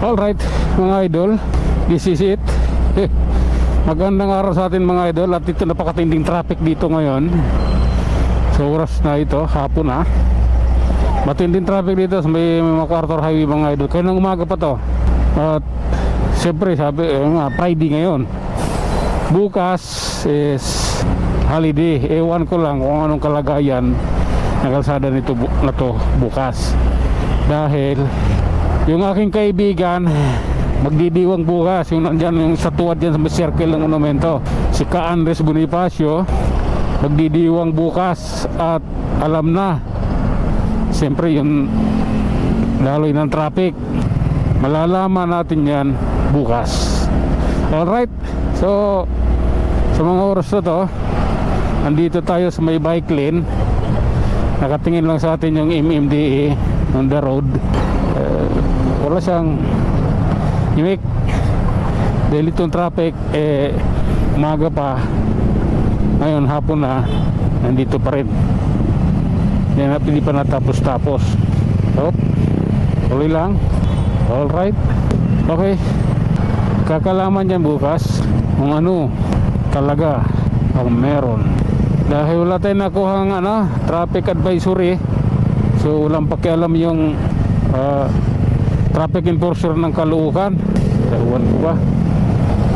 Alright mga idol, this is it. Magandang araw sa atin mga idol. At ito napakatinding traffic dito ngayon. So oras na ito, hapon na. Matinding traffic dito sa may MacArthur Highway mga idol. Kaya ng umaga pa to. At siyempre sabi Friday ngayon. Bukas is holiday. Ewan ko lang kung anong kalagayan ng kalsada nito na to bukas. Dahil yung aking kaibigan magdidiwang bukas, yung nandyan yung sa tuwad dyan sa circle ng monumento, si Ka Andres Bonifacio, magdidiwang bukas. At alam na siyempre yung daloy ng traffic, malalaman natin yan bukas. Alright, so sa mga oras na to, andito tayo sa may bike lane. Nakatingin lang sa atin yung MMDA on the road. Wala siyang imik dahil itong traffic umaga pa, ngayon hapon na, nandito pa rin. Hindi pa natapos-tapos. So tuloy lang. Alright, okay, kakalaman dyan bukas kung ano talaga ang meron. Dahil wala tayong nakuhang traffic advisory, so walang pakialam yung traffic enforcer ng Caloocan. Ewan ko ba,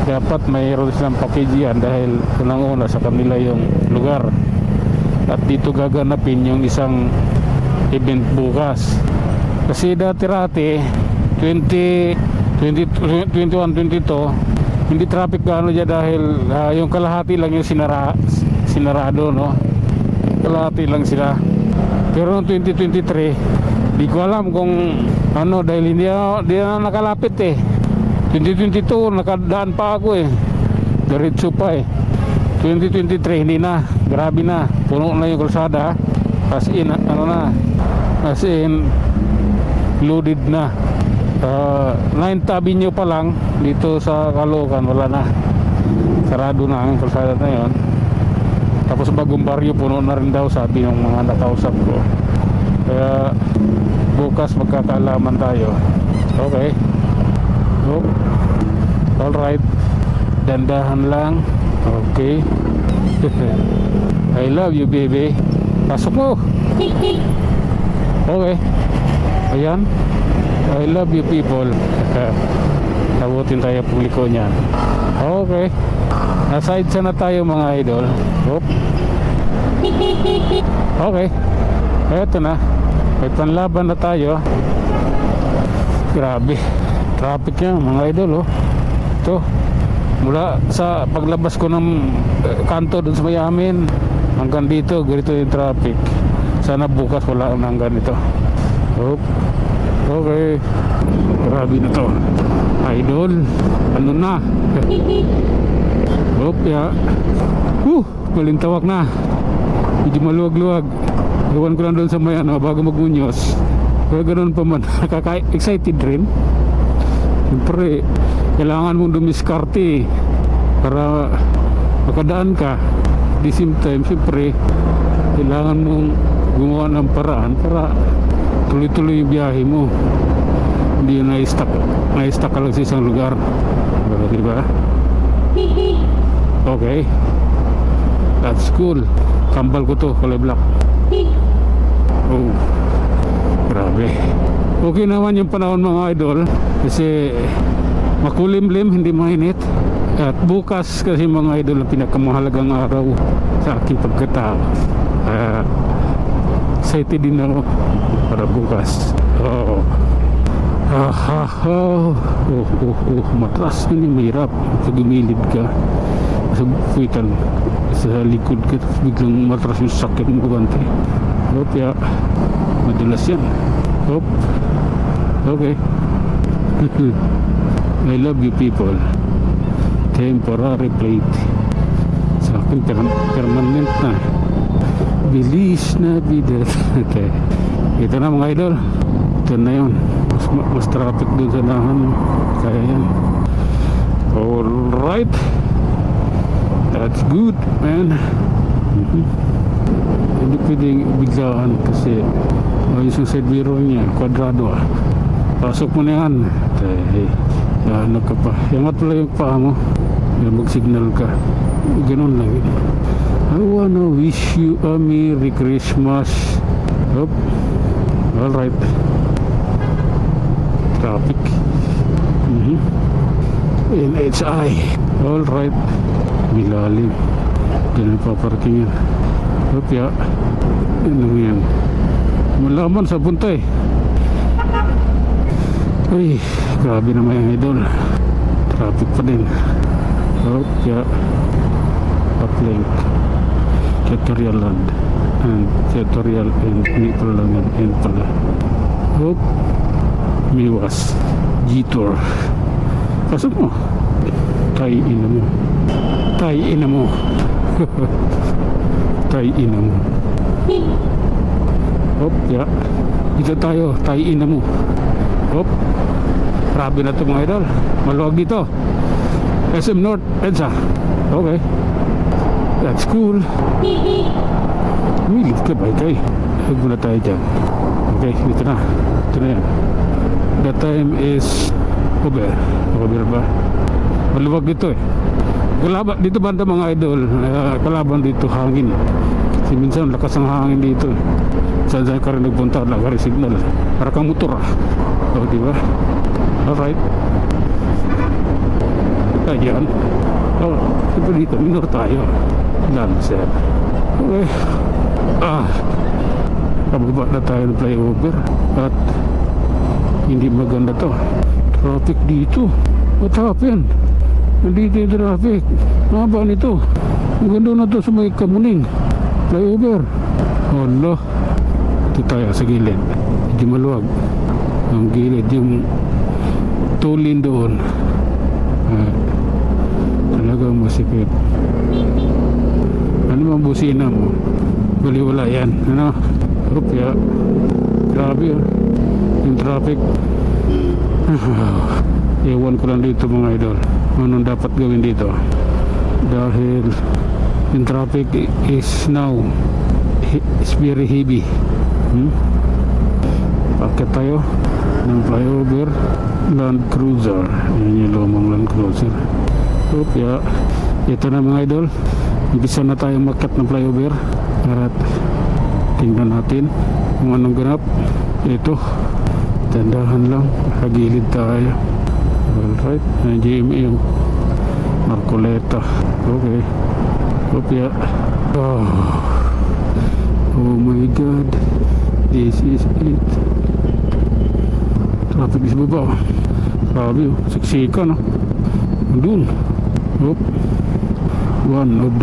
dapat mayroon silang package yan dahil unang-una sa kanila yung lugar. At dito gaganapin yung isang event bukas. Kasi dati-rati 21, 22 hindi traffic gaano dyan dahil yung kalahati lang yung sinarado, no? Kalahati lang sila. Pero noong 2023 di ko alam kung ano, dahil hindi na nakalapit 2022 nakadaan pa ako diretso pa 2023 hindi na, grabe na, puno na yung kalsada. As in loaded na. 9th Avenue pa lang dito sa Caloocan, wala na, sarado na ang kalsada na yon. Tapos Bagong Baryo puno na rin daw, sabi ng mga nakausap ko. Kaya bukas magkakaalaman tayo. Okay. Oh. Alright, dandahan lang. Okay. I love you baby. Pasok mo. Okay. Ayan, I love you people. Nabutin tayo publiko niyan. Okay, naside sana tayo mga idol. Oop. Okay, eto na, may panlaban na tayo. Grabe traffic yan mga idol. Ito mula sa paglabas ko ng kanto dun sa may amin hanggang dito, ganito yung traffic. Sana bukas wala nang ganito. Oop. Okay, grabe na to idol. Ano na? Oop ya. Balintawak na. Hindi maluwag-luwag. Iwan ko lang doon sa may bago magmunyos. Kaya ganoon pa man, nakaka-excited rin. Siyempre kailangan mong dumiskarte para makadaan ka. At the same time siyempre kailangan mong gumawa ng paraan para tuloy-tuloy yung biyahe mo. Hindi yung na-stuck ka lang sa isang lugar. Diba? Okay, that's cool. Kambal ko to, kulay black. Oh, grabe. Okay naman yung panahon mga idol, kasi makulimlim, hindi mainit. At bukas kasi mga idol ang pinakamahalagang araw sa aking pagkatao. Excited din ako para bukas. Matras na yung mahirap pag gumilid ka sa puwitan, sa likod ka, biglang matras yung sakit ng gubante. Kaya madalas yan. Okay. I love you people. Temporary plate sa akin permanent na. Bilis na bidal. Okay, ito na mga idol, ito na yun. Mas traffic doon sa dahan, kaya yan. Alright, that's good man. Hindi pwedeng biglaan kasi ayos yung side mirror niya, kwadrado Pasok mo na yan. Ano ka pa? Yangat pala yung paa mo. Mag-signal ka. Ganun lang. I wanna wish you a Merry Christmas. Hop. Alright. Traffic. NHI. Alright. Milalim. Diyan ang paparking yan. Hop ya. Ano yan? Malaman sa punta eh. Uy, grabe naman yung idol. Traffic pa din. Hop ya. Uplink. Tutorial land. And tutorial and people lang yan. And pala. Hop. Miwas. G-Tour. Pasok mo. Tay ina mo. Tay ina mo. Tay ina mo. Hop, ya. Dito tayo. Tay ina mo. Hop. Grabe na ito mga idol. Maluwag dito. SM North, EDSA. Okay. That's cool. Umilit ka ba kay? Huwag muna tayo dyan. Okay, dito na. Ito na yan. The time is over. Over ba? Maluwag dito eh. Kalaban, dito banda mga idol, kalaban dito hangin. Kasi minsan lakas ng hangin dito. Saan ka rin nagpunta, lagari signal. Para kang motor ah. O, diba? Alright. Ayan. Oh, siyempre dito, minor tayo. Lancer. Okay. Pababa na tayo ng flyover. At hindi maganda to. Traffic dito. What happened? Nandito yung traffic. Mahaba nito. Ang ganda na to sa may Kamuning flyover. Allah. Ito tayo sa gilid. Medyo maluwag. Ang gilid yung tulin doon. Talagang masikip. Ano mang busina mo? Baliwala yan. Ano? Rupya. Grabe yun. Yung traffic. Ewan ko lang dito mga idol. Anong dapat gawin dito? Dahil yung traffic is now is very heavy. Pakit tayo ng flyover Land Cruiser. Yan yung lumang Land Cruiser. So, ito na mga idol. Umpisa na tayong makat ng flyover. At tingnan natin kung anong ganap. Ito, tandahan lang. Kagilid tayo. Alright, GMA yung Marcoleta. Okay. Kopya. Oh my god. This is it. Traffic sa baba. Sabi oh, siksika no. Doon. Hop. One of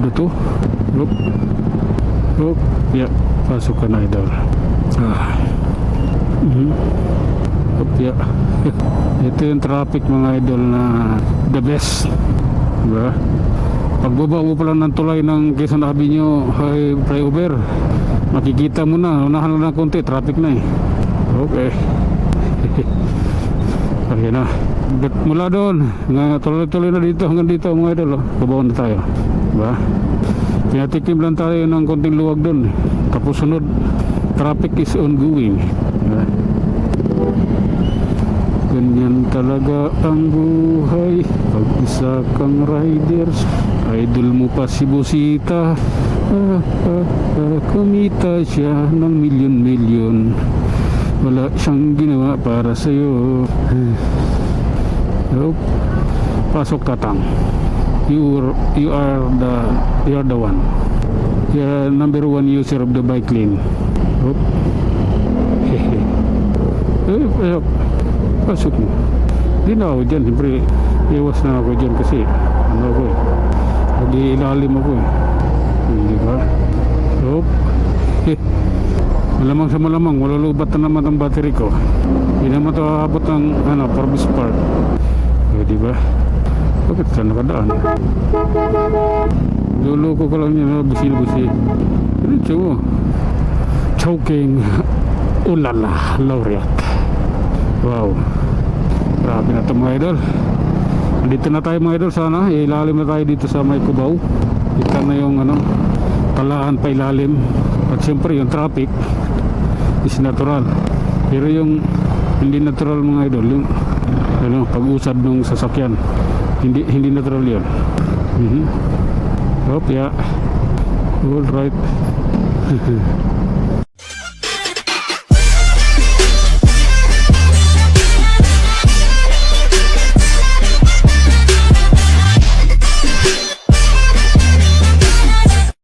the two. Hop. Hop. Yeah. Pasok ka na idol. Hop. Yeah. Ito yung traffic mga idol na the best. Diba? Pagbaba mo pala ng tulay ng Quezon Avenue flyover, makikita mo na, unahan lang ng konti, traffic na eh. Okay. Okay na. But mula doon, tuloy-tuloy na dito hanggang dito mga idol. Babaw na tayo. Diba? Pinatikim lang tayo ng konting luwag doon. Tapos sunod, traffic is ongoing. Diba? Ganyan talaga ang buhay pag isa kang riders. Idol mo pa si Busita. Kumita siya ng milyon-milyon. Wala siyang ginawa para sa'yo. Nope. Pasok tatang. You are the one. You're number one user of the bike lane. Nope. Pasok. Pasok mo. Hindi na ako dyan. Siyempre, iwas na ako dyan kasi ano ako eh. Nag-iilalim ako eh. Hindi ba? So, malamang sa malamang, malulubat na naman ang battery ko. Hindi naman ito aabot ng Forbes Park. Di ba? Bakit ka nakadaan? Luloko ko lang yun, busi-busi. Diretso mo. Choking ulala laureate. Wow. Grabe na ito mga idol. Dito na tayo mga idol, sana ilalim na tayo dito sa may Cubao. Kita na yung talaan pa ilalim. At siyempre yung traffic is natural. Pero yung hindi natural mga idol, yung ano, pag-usad ng sasakyan, hindi natural yun. Oh, yeah. All right.